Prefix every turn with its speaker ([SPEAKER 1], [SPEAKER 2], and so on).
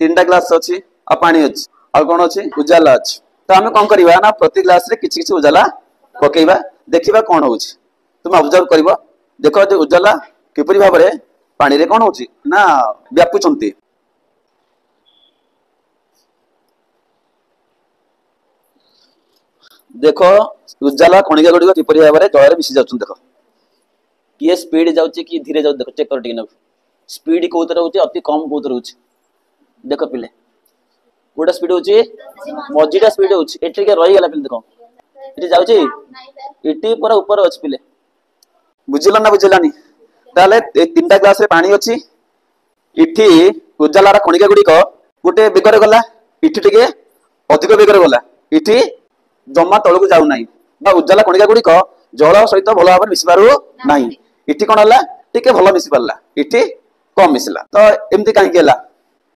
[SPEAKER 1] तीन ग्लास अच्छी आ पानी अच्छी आ कौन अच्छी उजाला अच्छी तो आम कौन करवा ना प्रति ग्लास रे किछि किछि उजाला पकेइबा देखिबा कौन होउछि तुम ऑब्जर्व करिवो देखो जे उजाला किपरि भाव रे पानी रे कौन होउछि ना व्यापुचंती देखो उजाला कणिका गुडी किपरि भाव रे जल रे मिसि जाउछन देखो किए स्पीड जाउछि कि धीरे जाउ देखो चेक कर टिक न स्पीड कोतर होउछि अति कम कोतर होउछि देखो पिले गोटा स्पीड होउछि मझीटा स्पीड होउछि एठी के रहि गेला पिले देखो एठी जाउछि एठी पूरा ऊपर अछि पिले बुझिला ना बुझिलानी ताले तीनटा ग्लास रे पानी अछि इठी उजालार कणिका गुडी को गोटे बेगर गला इठी टिके अधिक बेगर गला इठी जम्मा तळକୁ जाउ नाही बा उजाला कणिका गुडी को जल सहित भलो भाबे मिसि पारु नाही इठी कोन हला टिके भलो मिसि पारला इठी कम मिसला तो एमती काहे केला